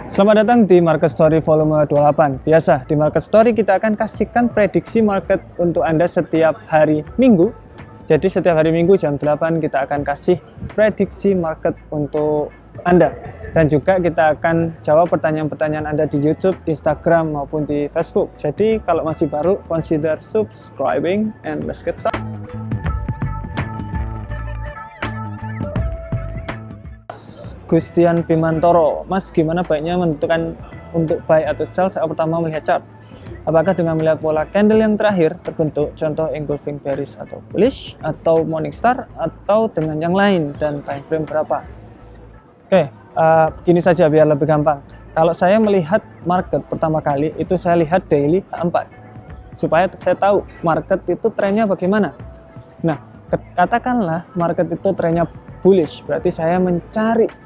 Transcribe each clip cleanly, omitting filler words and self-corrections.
Selamat datang di Market Story volume 28. Biasa, di Market Story kita akan kasihkan prediksi market untuk Anda setiap hari Minggu. Jadi setiap hari Minggu jam 8 kita akan kasih prediksi market untuk Anda. Dan juga kita akan jawab pertanyaan-pertanyaan Anda di YouTube, Instagram, maupun di Facebook. Jadi kalau masih baru, consider subscribing and let's get started. Gustian Bimantoro, Mas, gimana baiknya menentukan untuk buy atau sell saat pertama melihat chart? Apakah dengan melihat pola candle yang terakhir terbentuk, contoh engulfing bearish atau bullish, atau morning star, atau dengan yang lain, dan time frame berapa? Oke, begini saja biar lebih gampang. Kalau saya melihat market pertama kali, itu saya lihat daily H4 supaya saya tahu market itu trennya bagaimana. Nah, katakanlah market itu trennya bullish, berarti saya mencari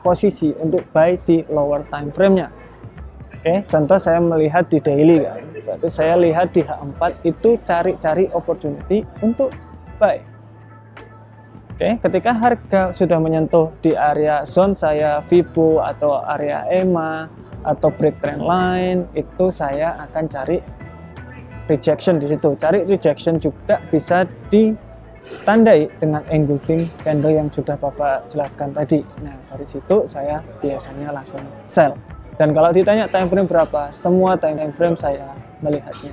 posisi untuk buy di lower time frame-nya. Oke, contoh saya melihat di daily kan. Berarti saya lihat di H4 itu cari-cari opportunity untuk buy. Oke, ketika harga sudah menyentuh di area zone saya Fibo atau area EMA atau break trend line, itu saya akan cari rejection di situ. Cari rejection juga bisa ditandai dengan engulfing candle yang sudah Bapak jelaskan tadi. Nah, dari situ saya biasanya langsung sell. Dan kalau ditanya time frame berapa, semua time frame saya melihatnya.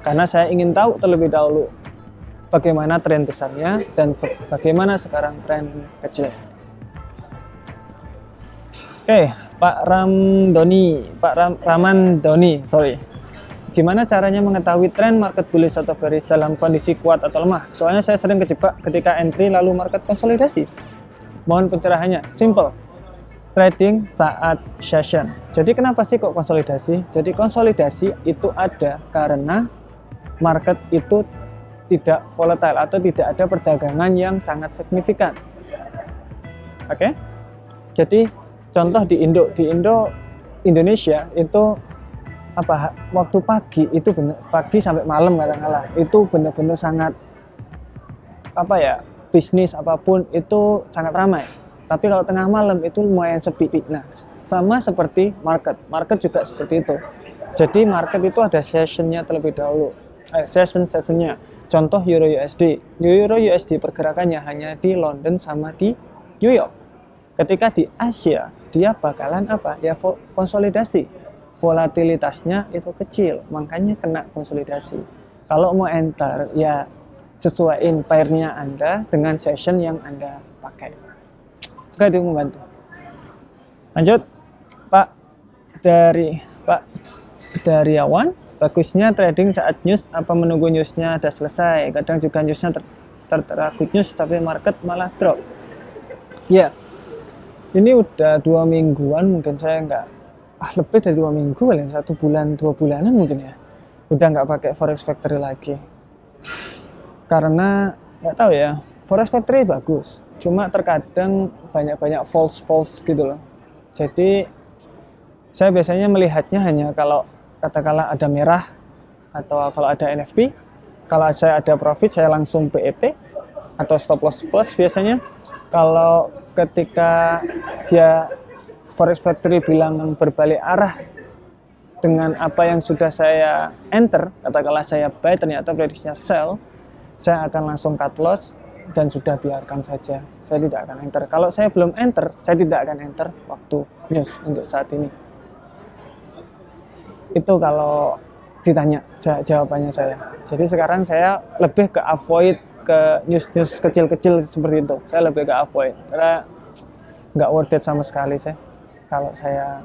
Karena saya ingin tahu terlebih dahulu bagaimana tren besarnya dan bagaimana sekarang tren kecil. Oke, Pak Ramandoni, sorry. Gimana caranya mengetahui tren market bullish atau bearish dalam kondisi kuat atau lemah? Soalnya saya sering kejebak ketika entry lalu market konsolidasi. Mohon pencerahannya. Simple. Trading saat session. Jadi kenapa sih kok konsolidasi? Jadi konsolidasi itu ada karena market itu tidak volatile atau tidak ada perdagangan yang sangat signifikan. Oke? Jadi contoh di Indonesia itu waktu pagi itu pagi sampai malam katakanlah itu benar-benar sangat bisnis apapun itu sangat ramai. Tapi kalau tengah malam itu lumayan sepi. Nah, sama seperti market juga seperti itu. Jadi market itu ada sessionnya terlebih dahulu, sessionnya. Contoh Euro USD pergerakannya hanya di London sama di New York. Ketika di Asia dia bakalan konsolidasi. Volatilitasnya itu kecil, makanya kena konsolidasi. Kalau mau enter, ya sesuaiin pairnya Anda dengan session yang Anda pakai. Semoga itu membantu. Lanjut, Pak Daryawan, bagusnya trading saat news apa menunggu newsnya ada selesai? Kadang juga newsnya good news tapi market malah drop. Ya, ini udah 2 mingguan mungkin saya lebih dari 2 minggu kali, 1 bulan 2 bulanan mungkin ya, udah nggak pakai Forex Factory lagi karena nggak tahu ya, Forex Factory bagus cuma terkadang banyak false gitu loh. Jadi saya biasanya melihatnya hanya kalau katakanlah ada merah atau kalau ada NFP. Kalau saya ada profit saya langsung PEP atau stop loss plus biasanya. Kalau ketika dia Forex Factory bilang berbalik arah dengan apa yang sudah saya enter, katakanlah saya buy ternyata prediksinya sell, saya akan langsung cut loss dan sudah biarkan saja, saya tidak akan enter. Kalau saya belum enter, saya tidak akan enter waktu news untuk saat ini. Itu kalau ditanya jawabannya saya. Jadi sekarang saya lebih ke avoid ke news kecil-kecil seperti itu. Saya lebih ke avoid karena nggak worth it sama sekali sih. Kalau saya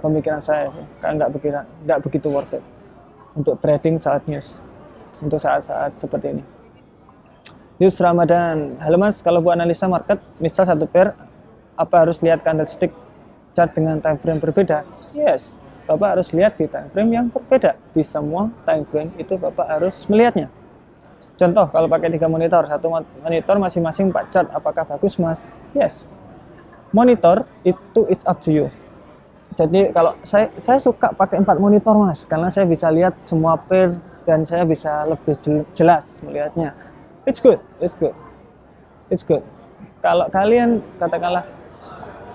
pemikiran saya sih, kan nggak begitu worth it untuk trading saat news, untuk saat-saat seperti ini. Yus Ramadan, halo Mas, kalau buat analisa market, misal satu pair, apa harus lihat candlestick chart dengan time frame berbeda? Yes, Bapak harus lihat di time frame yang berbeda. Di semua time frame itu Bapak harus melihatnya. Contoh, kalau pakai 3 monitor, satu monitor masing-masing 4 chart, apakah bagus Mas? Yes. Monitor itu it's up to you. Jadi kalau saya suka pakai 4 monitor Mas, karena saya bisa lihat semua pair dan saya bisa lebih jelas melihatnya. It's good. Kalau kalian katakanlah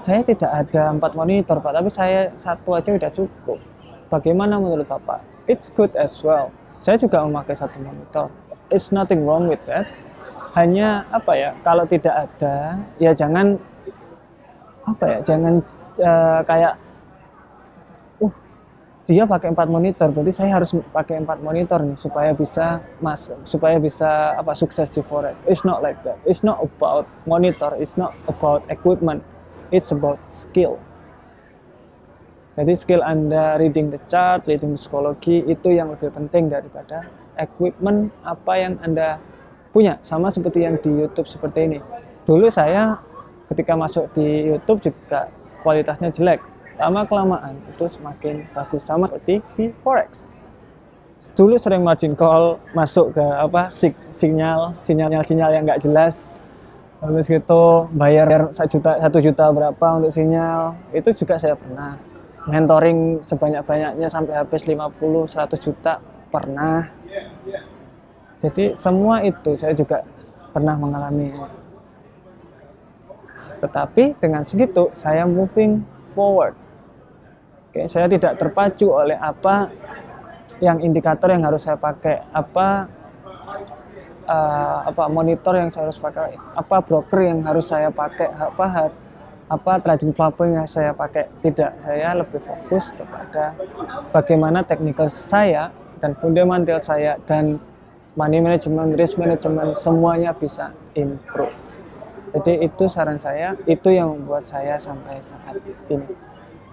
saya tidak ada 4 monitor Pak, tapi saya satu aja udah cukup. Bagaimana menurut Bapak? It's good as well. Saya juga memakai 1 monitor. It's nothing wrong with that. Hanya apa ya, kalau tidak ada ya jangan kayak dia pakai 4 monitor, berarti saya harus pakai 4 monitor nih supaya bisa masuk, supaya bisa sukses di forex. It's not like that. It's not about monitor, it's not about equipment. It's about skill. Jadi skill Anda reading the chart, reading psikologi itu yang lebih penting daripada equipment apa yang Anda punya. Sama seperti yang di YouTube seperti ini. Dulu saya ketika masuk di YouTube juga kualitasnya jelek. Lama kelamaan itu semakin bagus, sama seperti di forex. Dulu sering margin call, masuk ke sinyal yang nggak jelas, habis gitu bayar 1 juta berapa untuk sinyal. Itu juga saya pernah mentoring sebanyak-banyaknya sampai habis 50-100 juta pernah. Jadi semua itu saya juga pernah mengalami. Tetapi dengan segitu saya moving forward. Oke, saya tidak terpacu oleh apa yang indikator yang harus saya pakai, apa monitor yang saya harus pakai, apa broker yang harus saya pakai, apa trading platform yang saya pakai. Tidak, saya lebih fokus kepada bagaimana technical saya dan fundamental saya dan money management, risk management semuanya bisa improve. Jadi itu saran saya, itu yang membuat saya sampai saat ini.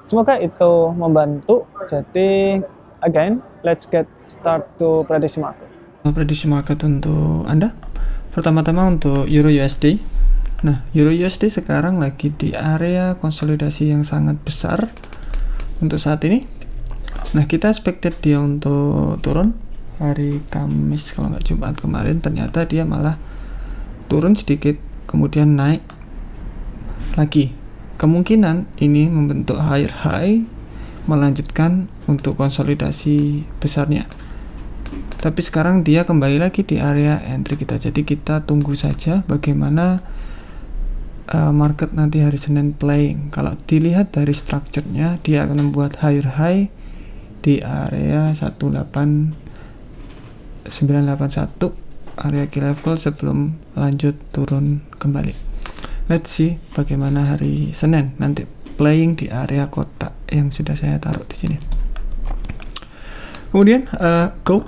Semoga itu membantu. Jadi again, let's get start to prediksi market. Prediksi market untuk Anda. Pertama-tama untuk Euro USD. Nah, Euro USD sekarang lagi di area konsolidasi yang sangat besar untuk saat ini. Nah, kita expected dia untuk turun hari Kamis kalau nggak Jumat kemarin. Ternyata dia malah turun sedikit, kemudian naik lagi. Kemungkinan ini membentuk higher high, melanjutkan untuk konsolidasi besarnya. Tapi sekarang dia kembali lagi di area entry kita. Jadi kita tunggu saja bagaimana market nanti hari Senin playing. Kalau dilihat dari strukturnya, dia akan membuat higher high di area 18981 area key level sebelum lanjut turun kembali. Let's see bagaimana hari Senin nanti playing di area kotak yang sudah saya taruh di sini. Kemudian gold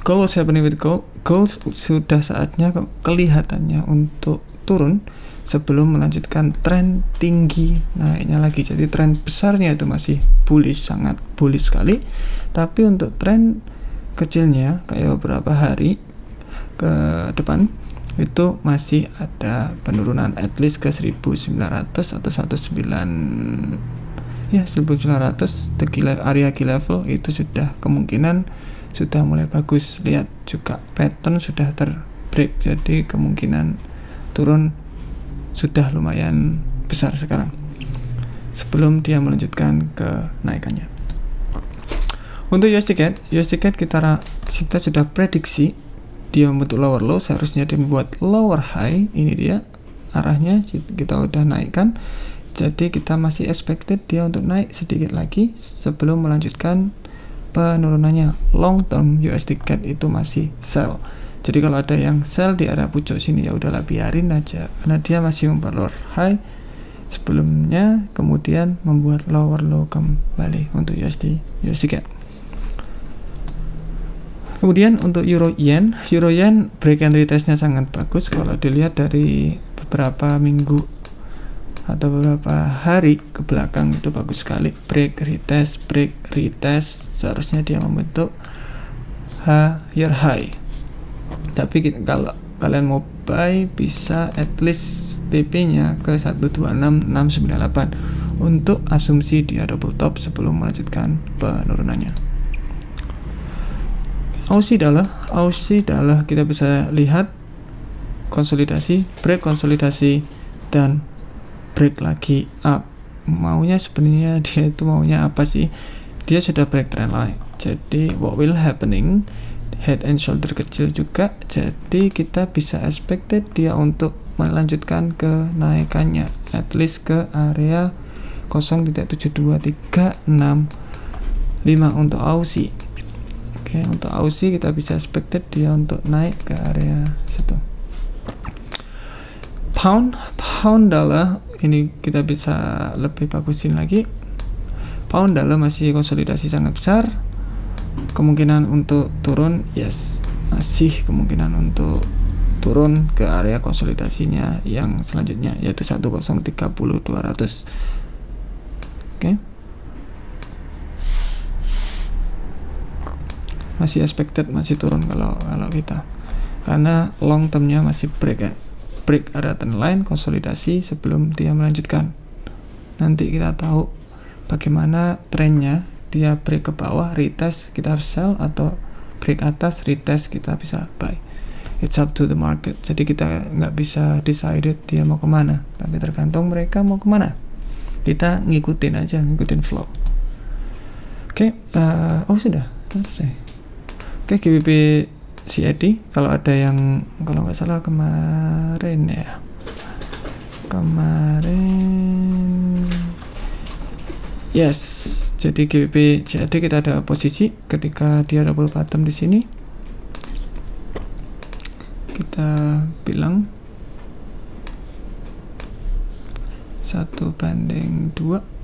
was happening with gold. Gold sudah saatnya kelihatannya untuk turun sebelum melanjutkan tren tinggi naiknya lagi. Jadi tren besarnya itu masih bullish, sangat bullish sekali. Tapi untuk tren kecilnya kayak beberapa hari ke depan itu masih ada penurunan at least ke 1900 atau 1900 area key level itu sudah kemungkinan sudah mulai bagus. Lihat juga pattern sudah terbreak, jadi kemungkinan turun sudah lumayan besar sekarang sebelum dia melanjutkan ke naikannya. Untuk USD CAD kita sudah prediksi dia membentuk lower low, seharusnya dia membuat lower high. Ini dia arahnya, kita udah naikkan. Jadi kita masih expected dia untuk naik sedikit lagi sebelum melanjutkan penurunannya. Long term USD CAD itu masih sell. Jadi kalau ada yang sell di area pucuk sini ya udahlah biarin aja, karena dia masih membuat lower high sebelumnya, kemudian membuat lower low kembali untuk USD CAD. Kemudian untuk Euro Yen break and retestnya sangat bagus. Kalau dilihat dari beberapa minggu atau beberapa hari ke belakang itu bagus sekali. Break retest, seharusnya dia membentuk higher high. Tapi kalau kalian mau buy bisa at least TP-nya ke 126698 untuk asumsi dia double top sebelum melanjutkan penurunannya. Aussie dollar kita bisa lihat konsolidasi, break konsolidasi, dan break lagi up. Maunya sebenarnya dia itu maunya apa sih? Dia sudah break trend line. Jadi what will happening? Head and shoulder kecil juga. Jadi kita bisa expected dia untuk melanjutkan ke naikannya at least ke area 0.72365 untuk Aussie. Oke, untuk Aussie kita bisa expected dia untuk naik ke area situ. Pound dollar ini kita bisa lebih bagusin lagi. Pound dollar masih konsolidasi sangat besar. Kemungkinan untuk turun, yes, masih kemungkinan untuk turun ke area konsolidasinya yang selanjutnya, yaitu 1030200. Oke. Masih expected masih turun kalau kita, karena long termnya masih break area trend line, konsolidasi sebelum dia melanjutkan. Nanti kita tahu bagaimana trennya, dia break ke bawah, retest kita harus sell, atau break atas, retest kita bisa buy. It's up to the market. Jadi kita nggak bisa decided dia mau kemana, tapi tergantung mereka mau kemana. Kita ngikutin aja, ngikutin flow. Oke, sudah selesai. Oke, GBP CAD, kalau ada yang, kalau nggak salah kemarin, yes, jadi GBP CAD kita ada posisi ketika dia double bottom di sini, kita bilang 1:2.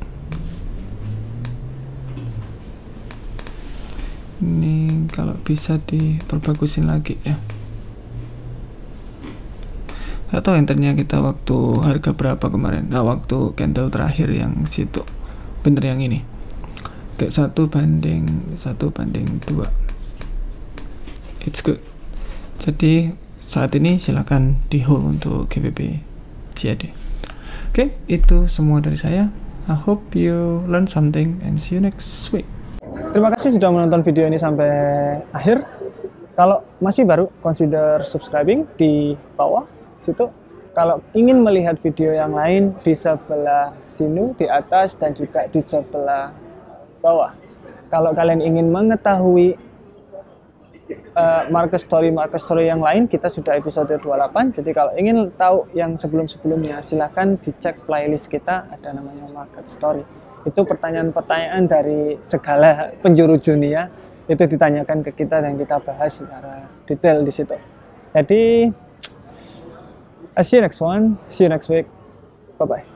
Ini kalau bisa diperbagusin lagi ya. Gak tahu enternya kita waktu harga berapa kemarin. Nah, waktu candle terakhir yang situ bener yang ini, kayak 1:2. It's good. Jadi saat ini silakan di hold untuk GBP CAD. Oke, itu semua dari saya. I hope you learn something and see you next week. Terima kasih sudah menonton video ini sampai akhir. Kalau masih baru, consider subscribing di bawah situ. Kalau ingin melihat video yang lain, di sebelah sini, di atas, dan juga di sebelah bawah. Kalau kalian ingin mengetahui market story yang lain, kita sudah episode 28. Jadi kalau ingin tahu yang sebelum-sebelumnya, silahkan dicek playlist kita, ada namanya market story. Itu pertanyaan-pertanyaan dari segala penjuru dunia itu ditanyakan ke kita dan kita bahas secara detail di situ. Jadi, see you next one, see you next week, bye bye.